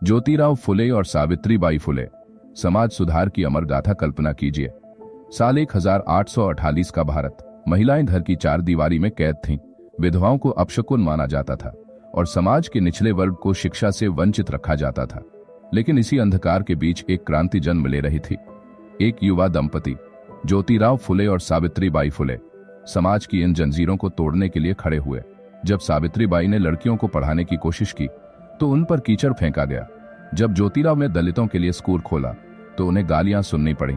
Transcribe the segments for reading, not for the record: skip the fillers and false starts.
ज्योतिराव फुले और सावित्रीबाई फुले, समाज सुधार की अमर गाथा कल्पना कीजिए। साल 1848 का भारत। महिलाएं घर की चार दीवारी में कैद थीं। विधवाओं को अपशकुन माना जाता था और समाज के निचले वर्ग को शिक्षा से वंचित रखा जाता था। लेकिन इसी अंधकार के बीच एक क्रांति जन्म ले रही थी। एक युवा दंपति ज्योतिराव फुले और सावित्रीबाई फुले समाज की इन जंजीरों को तोड़ने के लिए खड़े हुए। जब सावित्रीबाई ने लड़कियों को पढ़ाने की कोशिश की तो उन पर कीचड़ फेंका गया। जब ज्योतिराव ने दलितों के लिए स्कूल खोला तो उन्हें गालियां सुननी पड़ी।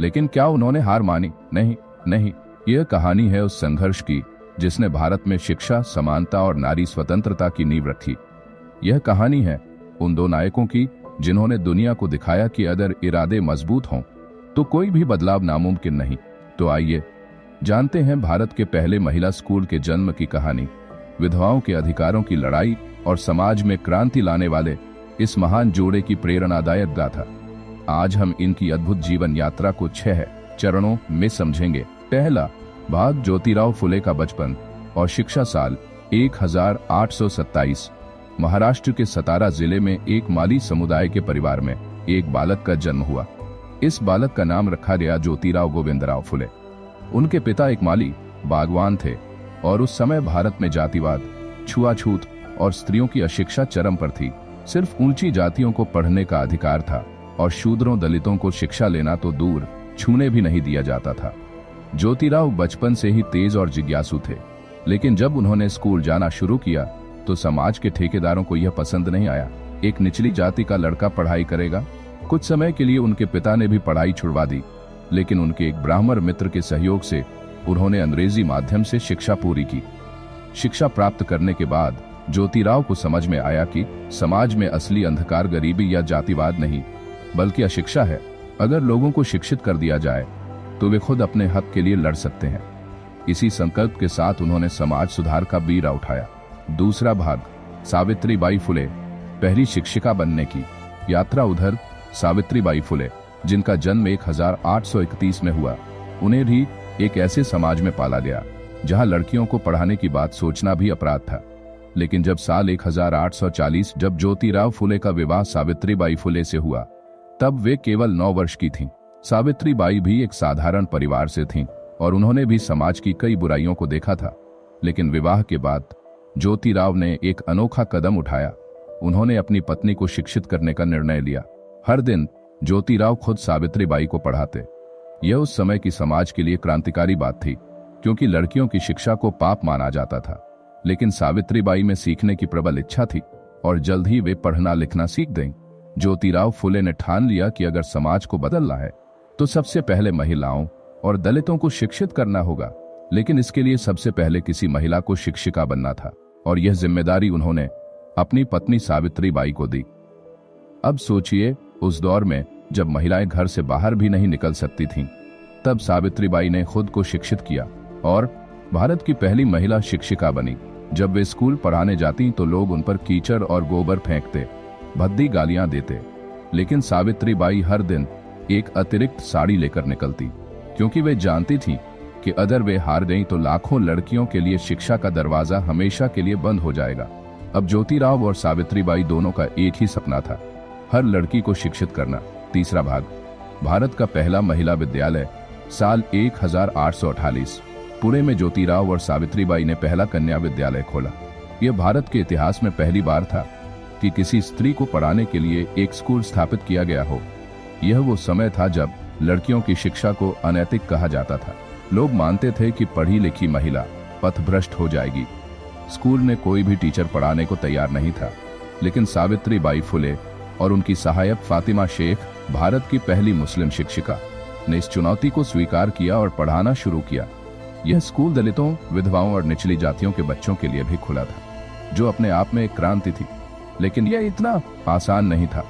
लेकिन क्या उन्होंने हार मानी? नहीं नहीं। यह कहानी है उस संघर्ष की जिसने भारत में शिक्षा, समानता और नारी स्वतंत्रता की नींव रखी। यह कहानी है उन दो नायकों की जिन्होंने दुनिया को दिखाया कि अगर इरादे मजबूत हों तो कोई भी बदलाव नामुमकिन नहीं। तो आइए जानते हैं भारत के पहले महिला स्कूल के जन्म की कहानी, विधवाओं के अधिकारों की लड़ाई और समाज में क्रांति लाने वाले इस महान जोड़े की प्रेरणादायक गाथा। आज हम इनकी अद्भुत जीवन यात्रा को 6 चरणों में समझेंगे। पहला भाग, ज्योतिराव फुले का बचपन और शिक्षा। साल 1827 महाराष्ट्र के सतारा जिले में एक माली समुदाय के परिवार में एक बालक का जन्म हुआ। इस बालक का नाम रखा गया ज्योतिराव गोविंदराव फुले। उनके पिता एक माली बागवान थे और उस समय भारत में जातिवाद, छुआछूत और स्त्रियों की अशिक्षा चरम पर थी। सिर्फ ऊंची जातियों को पढ़ने का अधिकार था और शूद्रों दलितों को शिक्षा लेना तो दूर छूने भी नहीं दिया जाता था। ज्योतिराव बचपन से ही तेज और जिज्ञासु थे, लेकिन जब उन्होंने स्कूल जाना शुरू किया तो समाज के ठेकेदारों को यह पसंद नहीं आया। एक निचली जाति का लड़का पढ़ाई करेगा? कुछ समय के लिए उनके पिता ने भी पढ़ाई छुड़वा दी, लेकिन उनके एक ब्राह्मण मित्र के सहयोग से उन्होंने अंग्रेजी माध्यम से शिक्षा पूरी की। शिक्षा प्राप्त करने के बाद ज्योतिराव को समझ में आया कि समाज में असली अंधकार गरीबी या जातिवाद नहीं, बल्कि अशिक्षा है। अगर लोगों को शिक्षित कर दिया जाए तो वे खुद अपने हक के लिए लड़ सकते हैं। इसी संकल्प के साथ उन्होंने समाज सुधार का बीड़ा उठाया। दूसरा भाग, सावित्रीबाई फुले, पहली शिक्षिका बनने की यात्रा। उधर सावित्रीबाई फुले, जिनका जन्म 1831 में हुआ, उन्हें भी एक ऐसे समाज में पाला गया जहां लड़कियों को पढ़ाने की बात सोचना भी अपराध था। लेकिन जब साल 1840 जब ज्योतिराव फुले का विवाह सावित्रीबाई फुले से हुआ, तब वे केवल 9 वर्ष की थीं। सावित्रीबाई भी एक साधारण परिवार से थीं और उन्होंने भी समाज की कई बुराइयों को देखा था। लेकिन विवाह के बाद ज्योतिराव ने एक अनोखा कदम उठाया। उन्होंने अपनी पत्नी को शिक्षित करने का निर्णय लिया। हर दिन ज्योतिराव खुद सावित्रीबाई को पढ़ाते। यह उस समय की समाज के लिए क्रांतिकारी बात थी, क्योंकि लड़कियों की शिक्षा को पाप माना जाता था। लेकिन सावित्रीबाई में सीखने की प्रबल इच्छा थी और जल्द ही वे पढ़ना लिखना सीख गईं। ज्योतिराव फुले ने ठान लिया कि अगर समाज को बदलना है तो सबसे पहले महिलाओं और दलितों को शिक्षित करना होगा। लेकिन इसके लिए सबसे पहले किसी महिला को शिक्षिका बनना था और यह जिम्मेदारी उन्होंने अपनी पत्नी सावित्रीबाई को दी। अब सोचिए, उस दौर में जब महिलाएं घर से बाहर भी नहीं निकल सकती थीं, तब सावित्रीबाई ने खुद को शिक्षित किया और भारत की पहली महिला शिक्षिका बनी। जब वे स्कूल पढ़ाने जाती तो लोग उन पर कीचड़ और गोबर फेंकते, भद्दी गालियां देते। लेकिन सावित्रीबाई हर दिन एक अतिरिक्त साड़ी लेकर निकलती, क्योंकि वे जानती थीं कि अगर वे हार गईं तो लाखों लड़कियों के लिए शिक्षा का दरवाजा हमेशा के लिए बंद हो जाएगा। अब ज्योतिराव और सावित्रीबाई दोनों का एक ही सपना था, हर लड़की को शिक्षित करना। तीसरा भाग, भारत का पहला महिला विद्यालय। साल 1848 पुणे में ज्योतिराव और सावित्रीबाई ने पहला कन्या विद्यालय खोला। यह भारत के इतिहास में पहली बार था कि किसी स्त्री को पढ़ाने के लिए एक स्कूल स्थापित किया गया हो। यह वो समय था जब लड़कियों की शिक्षा को अनैतिक कहा जाता था। लोग मानते थे कि पढ़ी लिखी महिला पथभ्रष्ट हो जाएगी। स्कूल में कोई भी टीचर पढ़ाने को तैयार नहीं था, लेकिन सावित्रीबाई फुले और उनकी सहायक फातिमा शेख, भारत की पहली मुस्लिम शिक्षिका, ने इस चुनौती को स्वीकार किया और पढ़ाना शुरू किया। यह स्कूल दलितों, विधवाओं और निचली जातियों के बच्चों के लिए भी खुला था, जो अपने आप में एक क्रांति थी। लेकिन यह इतना आसान नहीं था।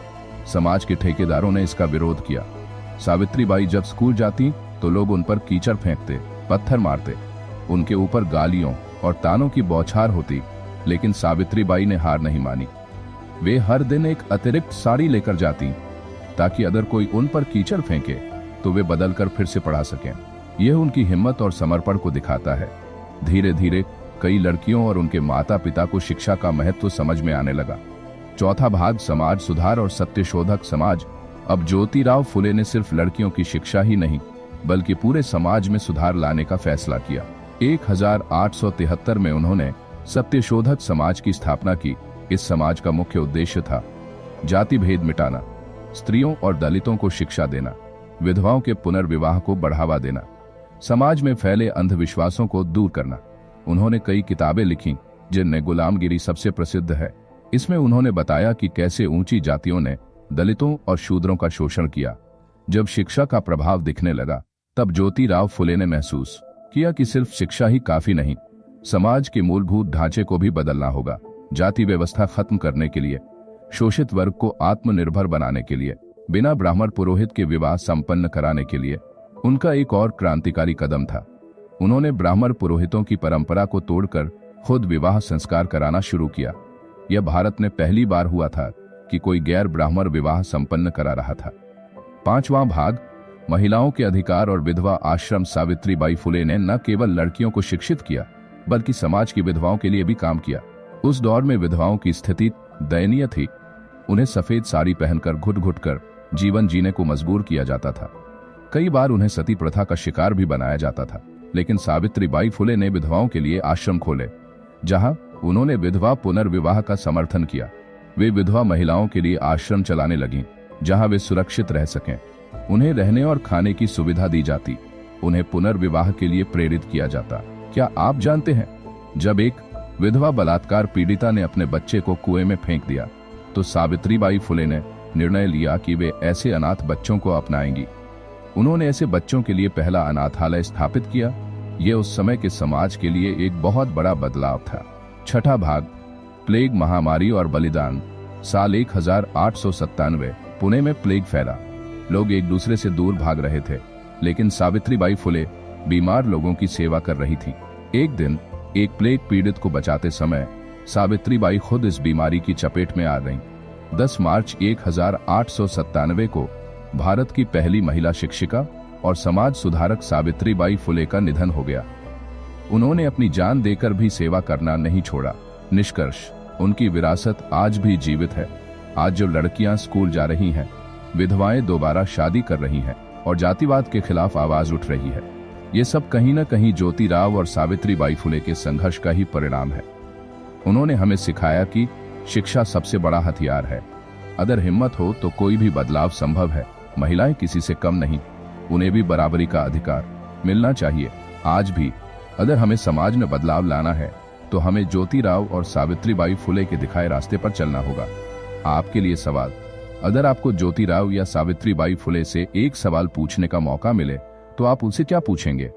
समाज के ठेकेदारों ने इसका विरोध किया। सावित्रीबाई जब स्कूल जाती तो लोग उन पर कीचड़ फेंकते, पत्थर मारते, उनके ऊपर गालियों और तानों की बौछार होती। लेकिन सावित्रीबाई ने हार नहीं मानी। वे हर दिन एक अतिरिक्त साड़ी लेकर जाती, ताकि अगर कोई उन पर कीचड़ फेंके तो वे बदल कर फिर से पढ़ा सकें। यह उनकी हिम्मत और समर्पण को दिखाता है। धीरे धीरे कई लड़कियों और उनके माता पिता को शिक्षा का महत्व समझ में आने लगा। चौथा भाग, समाज सुधार और सत्यशोधक समाज। अब ज्योतिराव फुले ने सिर्फ लड़कियों की शिक्षा ही नहीं बल्कि पूरे समाज में सुधार लाने का फैसला किया। 1873 में उन्होंने सत्यशोधक समाज की स्थापना की। इस समाज का मुख्य उद्देश्य था जाति भेद मिटाना, स्त्रियों और दलितों को शिक्षा देना, विधवाओं के पुनर्विवाह को बढ़ावा देना, समाज में फैले अंधविश्वासों को दूर करना। उन्होंने कई किताबें लिखी जिनमें गुलामगिरी सबसे प्रसिद्ध है। इसमें उन्होंने बताया कि कैसे ऊंची जातियों ने दलितों और शूद्रों का शोषण किया। जब शिक्षा का प्रभाव दिखने लगा तब ज्योतिराव फुले ने महसूस किया कि सिर्फ शिक्षा ही काफी नहीं, समाज के मूलभूत ढांचे को भी बदलना होगा। जाति व्यवस्था खत्म करने के लिए, शोषित वर्ग को आत्मनिर्भर बनाने के लिए, बिना ब्राह्मण पुरोहित के विवाह संपन्न कराने के लिए उनका एक और क्रांतिकारी कदम था। उन्होंने ब्राह्मण पुरोहितों की परंपरा को तोड़कर खुद विवाह संस्कार कराना शुरू किया। यह भारत में पहली बार हुआ था कि कोई गैर ब्राह्मण विवाह संपन्न करा रहा था। पांचवां भाग, महिलाओं के अधिकार और विधवा आश्रम। सावित्रीबाई फुले ने न केवल लड़कियों को शिक्षित किया बल्कि समाज की विधवाओं के लिए भी काम किया। उस दौर में विधवाओं की स्थिति दयनीय थी। उन्हें सफेद साड़ी पहनकर घुट घुट कर जीवन जीने को मजबूर किया जाता था। कई बार उन्हें सती प्रथा का शिकार भी बनाया जाता था। लेकिन सावित्रीबाई फुले ने विधवाओं के लिए आश्रम खोले जहां उन्होंने विधवा पुनर्विवाह का समर्थन किया। वे विधवा महिलाओं के लिए आश्रम चलाने लगीं जहां वे सुरक्षित रह सकें। उन्हें रहने और खाने की सुविधा दी जाती, उन्हें पुनर्विवाह के लिए प्रेरित किया जाता। क्या आप जानते हैं, जब एक विधवा बलात्कार पीड़िता ने अपने बच्चे को कुएं में फेंक दिया तो सावित्रीबाई फुले ने निर्णय लिया कि वे ऐसे अनाथ बच्चों को अपनाएंगी। उन्होंने ऐसे बच्चों के लिए पहला अनाथालय स्थापित किया। यह उस समय के समाज के लिए एक बहुत बड़ा बदलाव था। छठा भाग, प्लेग महामारी और बलिदान। साल 1897 पुणे में प्लेग फैला। लोग एक दूसरे से दूर भाग रहे थे, लेकिन सावित्रीबाई फुले बीमार लोगों की सेवा कर रही थी। एक दिन एक प्लेग पीड़ित को बचाते समय सावित्रीबाई खुद इस बीमारी की चपेट में आ गईं। 10 मार्च 1897 को भारत की पहली महिला शिक्षिका और समाज सुधारक सावित्रीबाई फुले का निधन हो गया। उन्होंने अपनी जान देकर भी सेवा करना नहीं छोड़ा। निष्कर्ष, उनकी विरासत आज भी जीवित है। आज जो लड़कियां स्कूल जा रही हैं, विधवाएं दोबारा शादी कर रही हैं और जातिवाद के खिलाफ आवाज उठ रही है, ये सब कहीं न कहीं ज्योतिराव और सावित्रीबाई फुले के संघर्ष का ही परिणाम है। उन्होंने हमें सिखाया कि शिक्षा सबसे बड़ा हथियार है। अगर हिम्मत हो तो कोई भी बदलाव संभव है। महिलाएं किसी से कम नहीं, उन्हें भी बराबरी का अधिकार मिलना चाहिए। आज भी अगर हमें समाज में बदलाव लाना है तो हमें ज्योतिराव और सावित्रीबाई फुले के दिखाए रास्ते पर चलना होगा। आपके लिए सवाल, अगर आपको ज्योतिराव या सावित्रीबाई फुले से एक सवाल पूछने का मौका मिले तो आप उनसे क्या पूछेंगे?